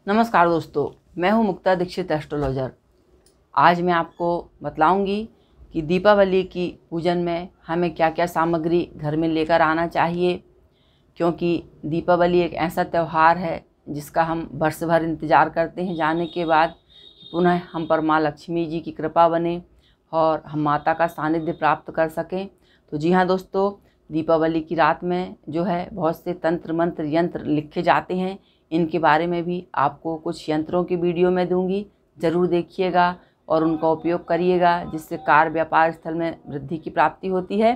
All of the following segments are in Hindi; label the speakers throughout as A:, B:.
A: नमस्कार दोस्तों, मैं हूं मुक्ता दीक्षित एस्ट्रोलॉजर। आज मैं आपको बतलाऊंगी कि दीपावली की पूजन में हमें क्या क्या सामग्री घर में लेकर आना चाहिए, क्योंकि दीपावली एक ऐसा त्यौहार है जिसका हम वर्ष भर इंतज़ार करते हैं जाने के बाद पुनः हम पर माँ लक्ष्मी जी की कृपा बने और हम माता का सानिध्य प्राप्त कर सकें। तो जी हाँ दोस्तों, दीपावली की रात में जो है बहुत से तंत्र मंत्र यंत्र लिखे जाते हैं। इनके बारे में भी आपको कुछ यंत्रों की वीडियो में दूंगी, ज़रूर देखिएगा और उनका उपयोग करिएगा, जिससे कार्य व्यापार स्थल में वृद्धि की प्राप्ति होती है।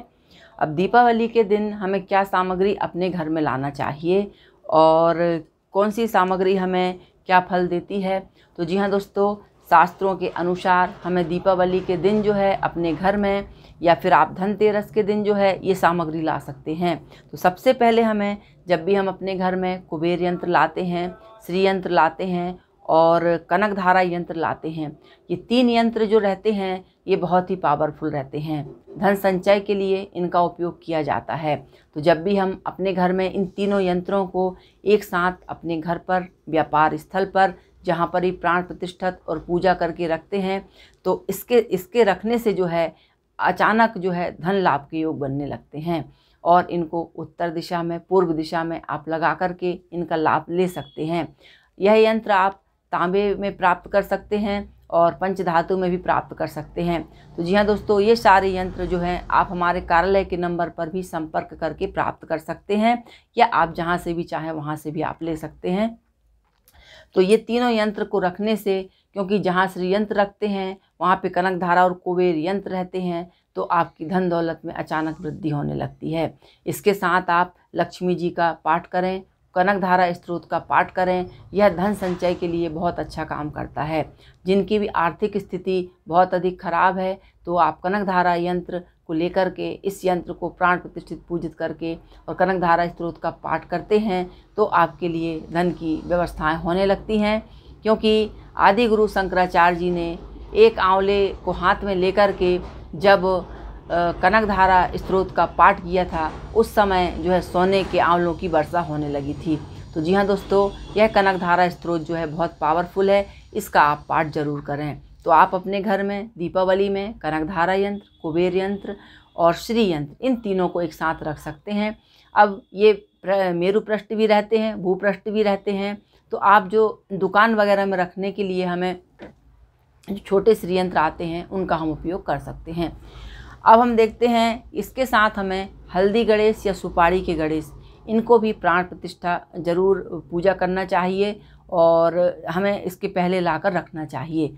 A: अब दीपावली के दिन हमें क्या सामग्री अपने घर में लाना चाहिए और कौन सी सामग्री हमें क्या फल देती है। तो जी हाँ दोस्तों, शास्त्रों के अनुसार हमें दीपावली के दिन जो है अपने घर में या फिर आप धनतेरस के दिन जो है ये सामग्री ला सकते हैं। तो सबसे पहले हमें जब भी हम अपने घर में कुबेर यंत्र लाते हैं, श्री यंत्र लाते हैं और कनक धारा यंत्र लाते हैं, ये 3 यंत्र जो रहते हैं ये बहुत ही पावरफुल रहते हैं। धन संचय के लिए इनका उपयोग किया जाता है। तो जब भी हम अपने घर में इन तीनों यंत्रों को एक साथ अपने घर पर, व्यापार स्थल पर, जहाँ पर ही प्राण प्रतिष्ठित और पूजा करके रखते हैं, तो इसके रखने से जो है अचानक जो है धन लाभ के योग बनने लगते हैं और इनको उत्तर दिशा में, पूर्व दिशा में आप लगा करके इनका लाभ ले सकते हैं। यह यंत्र आप तांबे में प्राप्त कर सकते हैं और पंचधातु में भी प्राप्त कर सकते हैं। तो जी हाँ दोस्तों, ये सारे यंत्र जो हैं आप हमारे कार्यालय के नंबर पर भी संपर्क करके प्राप्त कर सकते हैं या आप जहाँ से भी चाहें वहाँ से भी आप ले सकते हैं। तो ये तीनों यंत्र को रखने से, क्योंकि जहाँ श्री यंत्र रखते हैं वहाँ पे कनक धारा और कुबेर यंत्र रहते हैं, तो आपकी धन दौलत में अचानक वृद्धि होने लगती है। इसके साथ आप लक्ष्मी जी का पाठ करें, कनक धारा स्त्रोत का पाठ करें। यह धन संचय के लिए बहुत अच्छा काम करता है। जिनकी भी आर्थिक स्थिति बहुत अधिक खराब है, तो आप कनक धारा यंत्र को लेकर के, इस यंत्र को प्राण प्रतिष्ठित पूजित करके और कनक धारा स्त्रोत का पाठ करते हैं, तो आपके लिए धन की व्यवस्थाएं होने लगती हैं। क्योंकि आदि गुरु शंकराचार्य जी ने एक आंवले को हाथ में लेकर के जब कनक धारा स्त्रोत का पाठ किया था, उस समय जो है सोने के आंवलों की वर्षा होने लगी थी। तो जी हाँ दोस्तों, यह कनक धारा स्त्रोत जो है बहुत पावरफुल है, इसका आप पाठ जरूर करें। तो आप अपने घर में दीपावली में कनक धारा यंत्र, कुबेर यंत्र और श्री यंत्र, इन तीनों को एक साथ रख सकते हैं। अब ये मेरु पृष्ठ भी रहते हैं, भूपृष्ठ भी रहते हैं, तो आप जो दुकान वगैरह में रखने के लिए हमें जो छोटे श्री यंत्र आते हैं उनका हम उपयोग कर सकते हैं। अब हम देखते हैं, इसके साथ हमें हल्दी गणेश या सुपारी के गणेश, इनको भी प्राण प्रतिष्ठा जरूर पूजा करना चाहिए और हमें इसके पहले लाकर रखना चाहिए।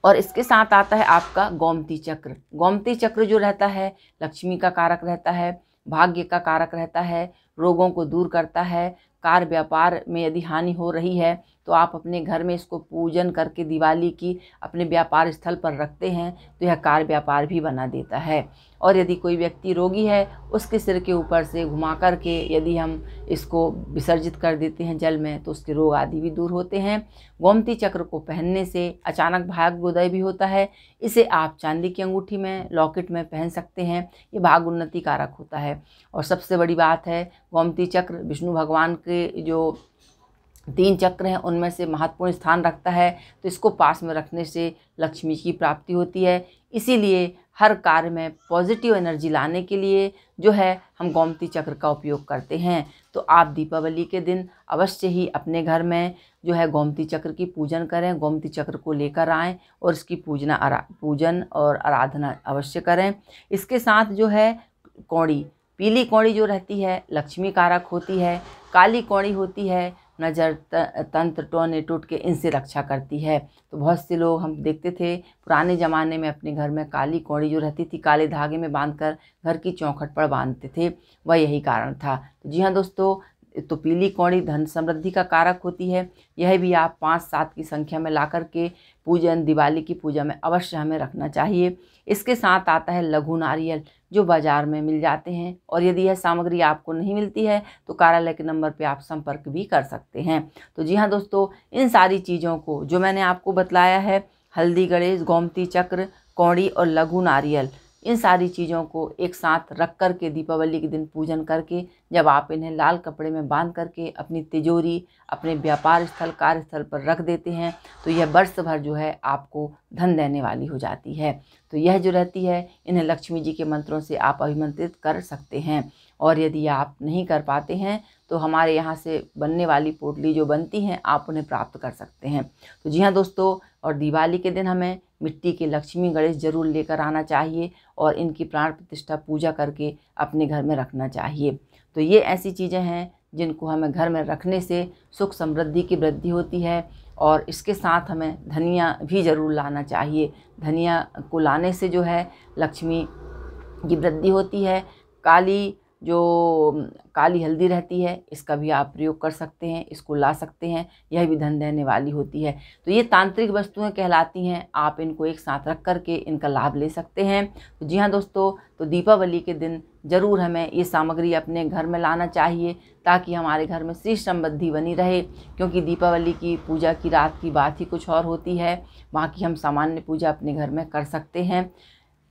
A: और इसके साथ आता है आपका गोमती चक्र। गोमती चक्र जो रहता है लक्ष्मी का कारक रहता है, भाग्य का कारक रहता है, रोगों को दूर करता है। कार्य व्यापार में यदि हानि हो रही है तो आप अपने घर में इसको पूजन करके दिवाली की अपने व्यापार स्थल पर रखते हैं, तो यह कार्य व्यापार भी बना देता है। और यदि कोई व्यक्ति रोगी है, उसके सिर के ऊपर से घुमा करके यदि हम इसको विसर्जित कर देते हैं जल में, तो उसके रोग आदि भी दूर होते हैं। गोमती चक्र को पहनने से अचानक भाग्योदय भी होता है। इसे आप चांदी की अंगूठी में, लॉकेट में पहन सकते हैं। ये भाग्य उन्नति कारक होता है। और सबसे बड़ी बात है, गोमती चक्र विष्णु भगवान के जो 3 चक्र हैं उनमें से महत्वपूर्ण स्थान रखता है, तो इसको पास में रखने से लक्ष्मी की प्राप्ति होती है। इसीलिए हर कार्य में पॉजिटिव एनर्जी लाने के लिए जो है हम गोमती चक्र का उपयोग करते हैं। तो आप दीपावली के दिन अवश्य ही अपने घर में जो है गोमती चक्र की पूजन करें, गोमती चक्र को लेकर आएँ और इसकी पूजन और आराधना अवश्य करें। इसके साथ जो है कौड़ी, पीली कौड़ी जो रहती है लक्ष्मी कारक होती है, काली कौड़ी होती है नज़र, तंत्र, टोने, टोटके, इनसे रक्षा करती है। तो बहुत से लोग हम देखते थे पुराने ज़माने में अपने घर में काली कौड़ी जो रहती थी काले धागे में बांधकर घर की चौखट पर बांधते थे, वह यही कारण था। तो जी हाँ दोस्तों, तो पीली कौड़ी धन समृद्धि का कारक होती है। यह भी आप 5-7 की संख्या में ला करके पूजन, दिवाली की पूजा में अवश्य हमें रखना चाहिए। इसके साथ आता है लघु नारियल, जो बाज़ार में मिल जाते हैं, और यदि यह सामग्री आपको नहीं मिलती है तो कार्यालय के नंबर पे आप संपर्क भी कर सकते हैं। तो जी हाँ दोस्तों, इन सारी चीज़ों को जो मैंने आपको बतलाया है, हल्दी गणेश, गोमती चक्र, कौड़ी और लघु नारियल, इन सारी चीज़ों को एक साथ रख कर के दीपावली के दिन पूजन करके जब आप इन्हें लाल कपड़े में बांध करके अपनी तिजोरी, अपने व्यापार स्थल, कार्यस्थल पर रख देते हैं तो यह वर्ष भर जो है आपको धन देने वाली हो जाती है। तो यह जो रहती है, इन्हें लक्ष्मी जी के मंत्रों से आप अभिमंत्रित कर सकते हैं। और यदि आप नहीं कर पाते हैं तो हमारे यहाँ से बनने वाली पोटली जो बनती हैं आप उन्हें प्राप्त कर सकते हैं। तो जी हाँ दोस्तों, और दिवाली के दिन हमें मिट्टी के लक्ष्मी गणेश जरूर लेकर आना चाहिए और इनकी प्राण प्रतिष्ठा पूजा करके अपने घर में रखना चाहिए। तो ये ऐसी चीज़ें हैं जिनको हमें घर में रखने से सुख समृद्धि की वृद्धि होती है। और इसके साथ हमें धनिया भी ज़रूर लाना चाहिए। धनिया को लाने से जो है लक्ष्मी की वृद्धि होती है। काली हल्दी रहती है, इसका भी आप प्रयोग कर सकते हैं, इसको ला सकते हैं, यह भी धन देने वाली होती है। तो ये तांत्रिक वस्तुएं कहलाती हैं, आप इनको एक साथ रख करके इनका लाभ ले सकते हैं। तो जी हाँ दोस्तों, तो दीपावली के दिन ज़रूर हमें ये सामग्री अपने घर में लाना चाहिए ताकि हमारे घर में श्री समृद्धि बनी रहे। क्योंकि दीपावली की पूजा की रात की बात ही कुछ और होती है, बाकी हम सामान्य पूजा अपने घर में कर सकते हैं।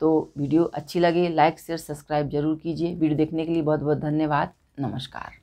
A: तो वीडियो अच्छी लगे लाइक शेयर सब्सक्राइब जरूर कीजिए। वीडियो देखने के लिए बहुत बहुत धन्यवाद। नमस्कार।